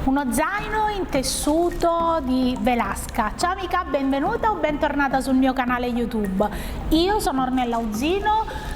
Uno zaino in tessuto di Velasca. Ciao amica, benvenuta o bentornata sul mio canale YouTube. Io sono Ornella Uzzino,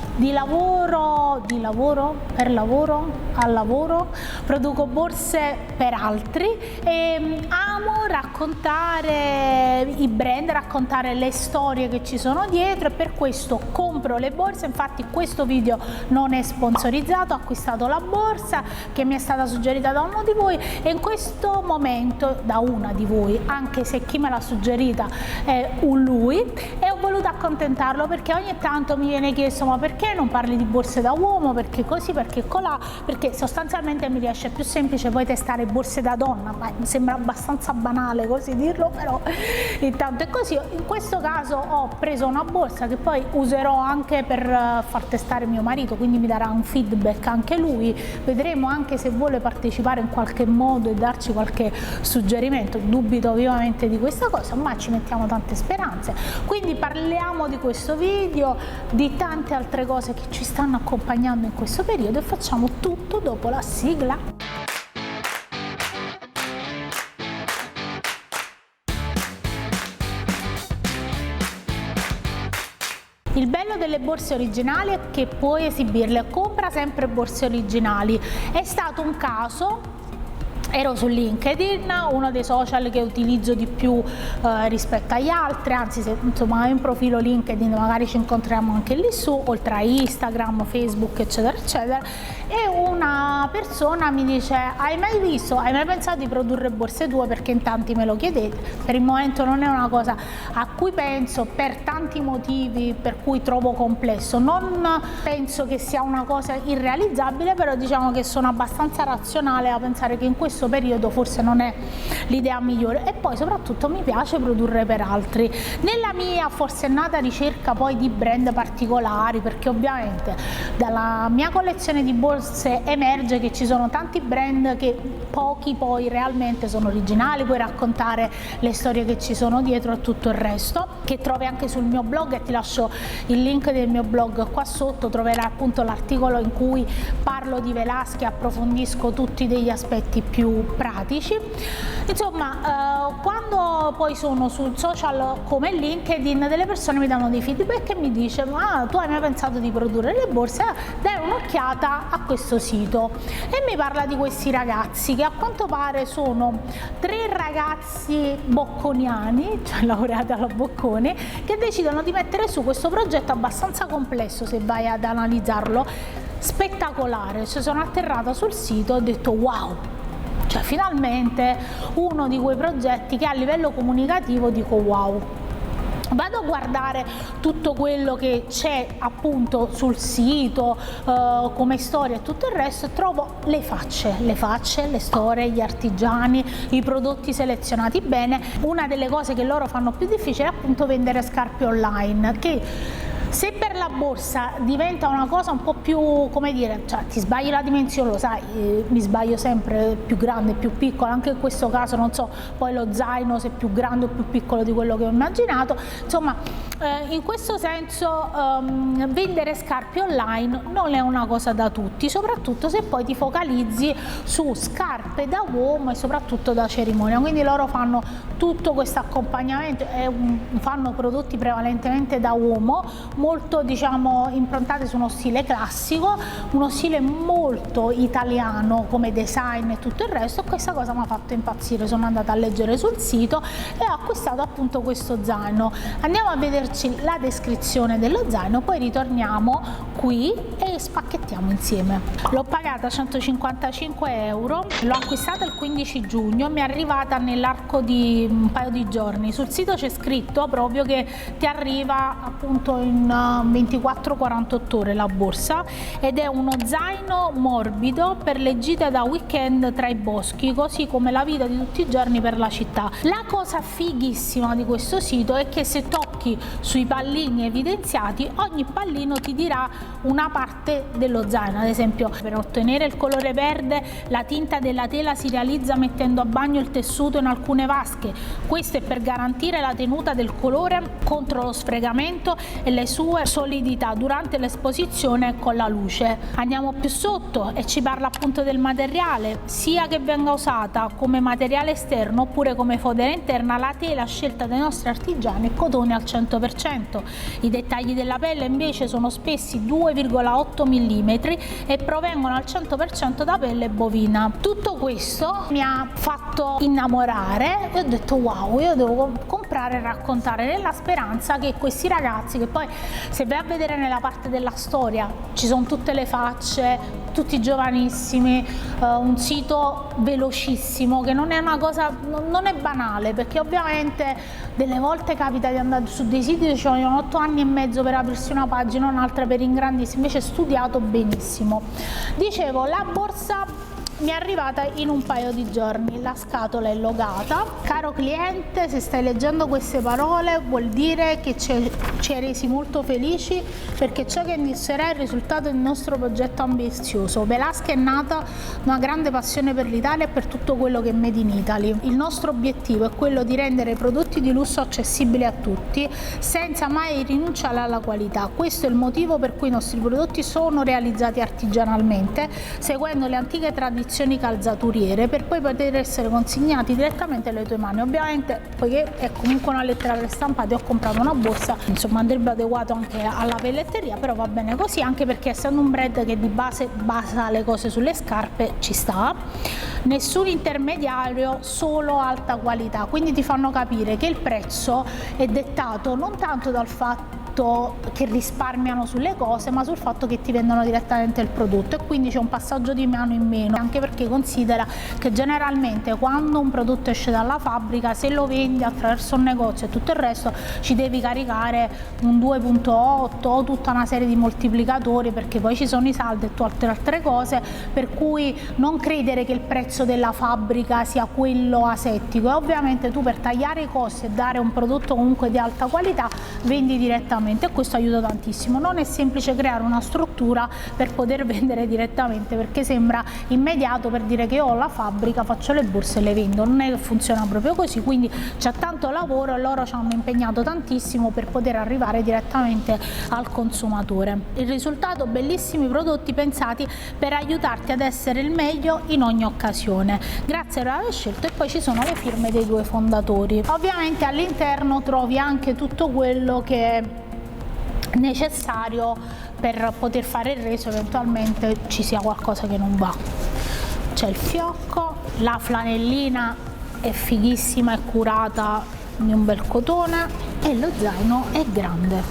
al lavoro, produco borse per altri e amo raccontare i brand, raccontare le storie che ci sono dietro, e per questo compro le borse. Infatti questo video non è sponsorizzato, ho acquistato la borsa che mi è stata suggerita da uno di voi, e in questo momento da una di voi, anche se chi me l'ha suggerita è un lui, e ho voluto accontentarlo perché ogni tanto mi viene chiesto: ma perché non parli di borse da uomo, perché così, perché colà, perché sostanzialmente mi riesce più semplice poi testare borse da donna, ma mi sembra abbastanza banale così dirlo, però intanto è così. In questo caso ho preso una borsa che poi userò anche per far testare mio marito, quindi mi darà un feedback anche lui, vedremo anche se vuole partecipare in qualche modo e darci qualche suggerimento. Dubito vivamente di questa cosa, ma ci mettiamo tante speranze. Quindi parliamo di questo video, di tante altre cose che ci stanno accompagnando in questo periodo, e facciamo tutto dopo la sigla. Il bello delle borse originali è che puoi esibirle. Compra sempre borse originali. È stato un caso, ero su LinkedIn, uno dei social che utilizzo di più rispetto agli altri, anzi se insomma hai un profilo LinkedIn magari ci incontriamo anche lì su, oltre a Instagram, Facebook eccetera eccetera, e una persona mi dice: hai mai pensato di produrre borse tue, perché in tanti me lo chiedete. Per il momento non è una cosa a cui penso, per tanti motivi per cui trovo complesso. Non penso che sia una cosa irrealizzabile, però diciamo che sono abbastanza razionale a pensare che in questo periodo forse non è l'idea migliore, e poi soprattutto mi piace produrre per altri. Nella mia forsennata ricerca poi di brand particolari, perché ovviamente dalla mia collezione di borse emerge che ci sono tanti brand che pochi poi realmente sono originali, puoi raccontare le storie che ci sono dietro a tutto il resto, che trovi anche sul mio blog, e ti lascio il link del mio blog qua sotto. Troverai appunto l'articolo in cui parlo di Velasca e approfondisco tutti degli aspetti più pratici. Insomma, quando poi sono sul social come LinkedIn, delle persone mi danno dei feedback e mi dicono: ah, tu hai mai pensato di produrre le borse? Dai un'occhiata a questo sito. E mi parla di questi ragazzi che a quanto pare sono 3 ragazzi bocconiani, cioè laureati alla Bocconi, che decidono di mettere su questo progetto abbastanza complesso se vai ad analizzarlo, spettacolare. Cioè, sono atterrata sul sito e ho detto: wow, cioè finalmente uno di quei progetti che a livello comunicativo dico wow. Vado a guardare tutto quello che c'è appunto sul sito come storia e tutto il resto, e trovo le facce, le storie, gli artigiani, i prodotti selezionati bene. Una delle cose che loro fanno più difficile è appunto vendere scarpe online, che se per la borsa diventa una cosa un po' più, come dire, cioè ti sbagli la dimensione, lo sai, mi sbaglio sempre, più grande, più piccolo, anche in questo caso non so poi lo zaino se è più grande o più piccolo di quello che ho immaginato. Insomma, in questo senso vendere scarpe online non è una cosa da tutti, soprattutto se poi ti focalizzi su scarpe da uomo e soprattutto da cerimonia. Quindi loro fanno tutto questo accompagnamento e fanno prodotti prevalentemente da uomo, molto diciamo improntati su uno stile classico, uno stile molto italiano come design e tutto il resto. Questa cosa mi ha fatto impazzire, sono andata a leggere sul sito e ho acquistato appunto questo zaino. Andiamo a vederci la descrizione dello zaino, poi ritorniamo qui e spacchettiamo insieme. L'ho pagata 155 euro, l'ho acquistata il 15 giugno, mi è arrivata nell'arco di un paio di giorni. Sul sito c'è scritto proprio che ti arriva appunto in 24-48 ore la borsa, ed è uno zaino morbido per le gite da weekend tra i boschi, così come la vita di tutti i giorni per la città. La cosa fighissima di questo sito è che se tocchi giochi sui pallini evidenziati, ogni pallino ti dirà una parte dello zaino. Ad esempio, per ottenere il colore verde la tinta della tela si realizza mettendo a bagno il tessuto in alcune vasche. Questo è per garantire la tenuta del colore contro lo sfregamento e le sue solidità durante l'esposizione con la luce. Andiamo più sotto e ci parla appunto del materiale, sia che venga usata come materiale esterno oppure come fodera interna. La tela scelta dai nostri artigiani è cotone al 100%. I dettagli della pelle invece sono spessi 2,8 mm e provengono al 100% da pelle bovina. Tutto questo mi ha fatto innamorare e ho detto wow, io devo comprare e raccontare, nella speranza che questi ragazzi, che poi se vai a vedere nella parte della storia ci sono tutte le facce, tutti giovanissimi, un sito velocissimo, che non è una cosa, non è banale, perché ovviamente delle volte capita di andare su dei siti che ci vogliono 8 anni e mezzo per aprirsi una pagina, un'altra per ingrandirsi, invece è studiato benissimo. Dicevo, la borsa mi è arrivata in un paio di giorni, la scatola è logata. Caro cliente, se stai leggendo queste parole vuol dire che ci hai resi molto felici, perché ciò che indosserà è il risultato del nostro progetto ambizioso. Velasca è nata da una grande passione per l'Italia e per tutto quello che è made in Italy. Il nostro obiettivo è quello di rendere i prodotti di lusso accessibili a tutti senza mai rinunciare alla qualità. Questo è il motivo per cui i nostri prodotti sono realizzati artigianalmente, seguendo le antiche tradizioni calzaturiere, per poi poter essere consegnati direttamente alle tue mani. Ovviamente, poiché è comunque una lettera prestampata, ho comprato una borsa, insomma andrebbe adeguato anche alla pelletteria, però va bene così, anche perché essendo un brand che di base basa le cose sulle scarpe, ci sta. Nessun intermediario, solo alta qualità, quindi ti fanno capire che il prezzo è dettato non tanto dal fatto che risparmiano sulle cose, ma sul fatto che ti vendono direttamente il prodotto, e quindi c'è un passaggio di mano in meno, anche perché considera che generalmente quando un prodotto esce dalla fabbrica, se lo vendi attraverso un negozio e tutto il resto, ci devi caricare un 2.8 o tutta una serie di moltiplicatori, perché poi ci sono i saldi e tutte altre cose, per cui non credere che il prezzo della fabbrica sia quello asettico, e ovviamente tu per tagliare i costi e dare un prodotto comunque di alta qualità vendi direttamente, e questo aiuta tantissimo. Non è semplice creare una struttura per poter vendere direttamente, perché sembra immediato per dire che io ho la fabbrica, faccio le borse e le vendo, non è che funziona proprio così, quindi c'è tanto lavoro e loro ci hanno impegnato tantissimo per poter arrivare direttamente al consumatore. Il risultato: bellissimi prodotti pensati per aiutarti ad essere il meglio in ogni occasione, grazie per aver scelto. E poi ci sono le firme dei due fondatori. Ovviamente all'interno trovi anche tutto quello che è necessario per poter fare il reso eventualmente ci sia qualcosa che non va. C'è il fiocco, la flanellina è fighissima e curata di un bel cotone, e lo zaino è grande,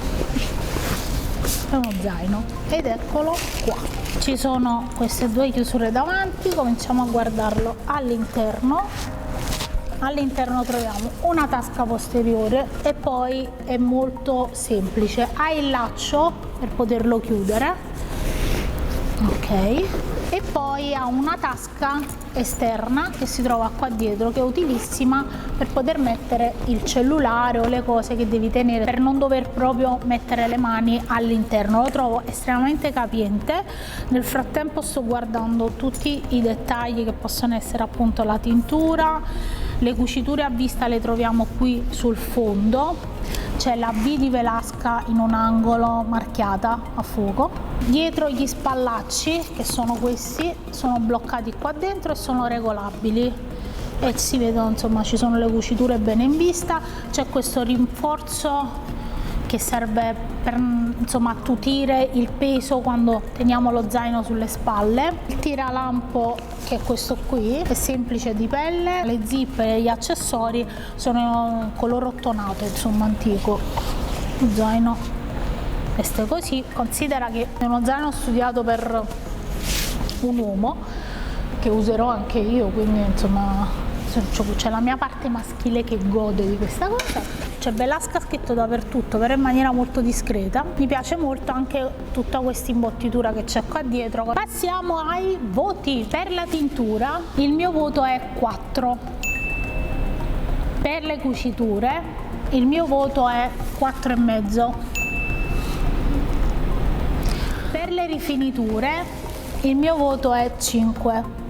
è uno zaino, ed eccolo qua. Ci sono queste due chiusure davanti, cominciamo a guardarlo all'interno. All'interno troviamo una tasca posteriore e poi è molto semplice, hai il laccio per poterlo chiudere, ok, e poi ha una tasca esterna che si trova qua dietro, che è utilissima per poter mettere il cellulare o le cose che devi tenere, per non dover proprio mettere le mani all'interno. Lo trovo estremamente capiente. Nel frattempo sto guardando tutti i dettagli che possono essere appunto la tintura. Le cuciture a vista le troviamo qui sul fondo, c'è la V di Velasca in un angolo marchiata a fuoco. Dietro gli spallacci, che sono questi, sono bloccati qua dentro e sono regolabili, e si vedono, insomma, ci sono le cuciture bene in vista. C'è questo rinforzo che serve per, insomma, attutire il peso quando teniamo lo zaino sulle spalle. Il tiralampo, che è questo qui, è semplice, di pelle. Le zip e gli accessori sono color ottonato, insomma antico. Il zaino veste così. Considera che è uno zaino studiato per un uomo, che userò anche io, quindi insomma c'è la mia parte maschile che gode di questa cosa. C'è Velasca scritto dappertutto, però in maniera molto discreta. Mi piace molto anche tutta questa imbottitura che c'è qua dietro. Passiamo ai voti. Per la tintura il mio voto è 4. Per le cuciture il mio voto è 4,5. Per le rifiniture il mio voto è 5.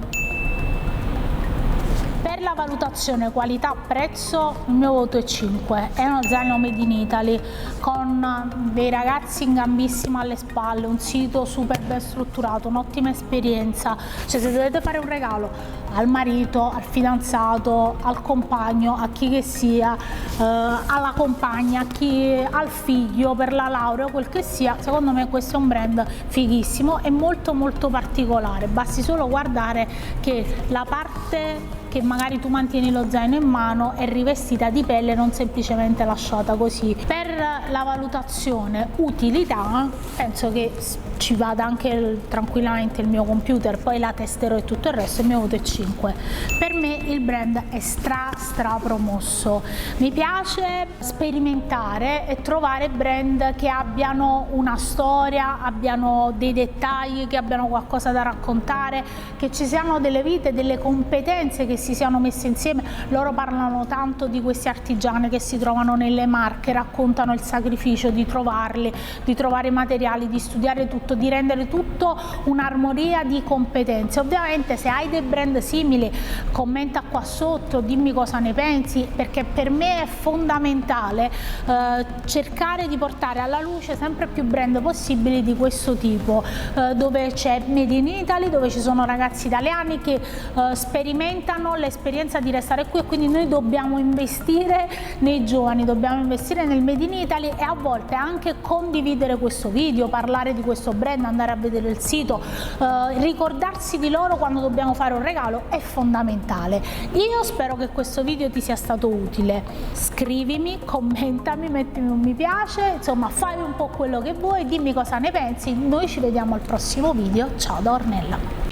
Per la valutazione qualità-prezzo il mio voto è 5, è uno zaino made in Italy con dei ragazzi in gambissima alle spalle, un sito super ben strutturato, un'ottima esperienza, cioè se dovete fare un regalo al marito, al fidanzato, al compagno, a chi che sia, alla compagna, al figlio, per la laurea, quel che sia, secondo me questo è un brand fighissimo e molto molto particolare, basti solo guardare che la parte che magari tu mantieni lo zaino in mano è rivestita di pelle, non semplicemente lasciata così. Per la valutazione utilità penso che ci vada anche tranquillamente il mio computer, poi la testerò e tutto il resto, il mio voto è 5. Per me il brand è stra promosso, mi piace sperimentare e trovare brand che abbiano una storia, abbiano dei dettagli, che abbiano qualcosa da raccontare, che ci siano delle vite, delle competenze che si siano messe insieme. Loro parlano tanto di questi artigiani che si trovano nelle Marche, raccontano il sacrificio di trovarli, di trovare i materiali, di studiare tutto, di rendere tutto un'armonia di competenze. Ovviamente se hai dei brand simili commenta qua sotto, dimmi cosa ne pensi, perché per me è fondamentale cercare di portare alla luce sempre più brand possibili di questo tipo, dove c'è Made in Italy, dove ci sono ragazzi italiani che sperimentano l'esperienza di restare qui, e quindi noi dobbiamo investire nei giovani, dobbiamo investire nel Made in Italy e a volte anche condividere questo video, parlare di questo brand, andare a vedere il sito, ricordarsi di loro quando dobbiamo fare un regalo è fondamentale. Io spero che questo video ti sia stato utile, scrivimi, commentami, mettimi un mi piace, insomma fai un po' quello che vuoi, dimmi cosa ne pensi, noi ci vediamo al prossimo video, ciao da Ornella.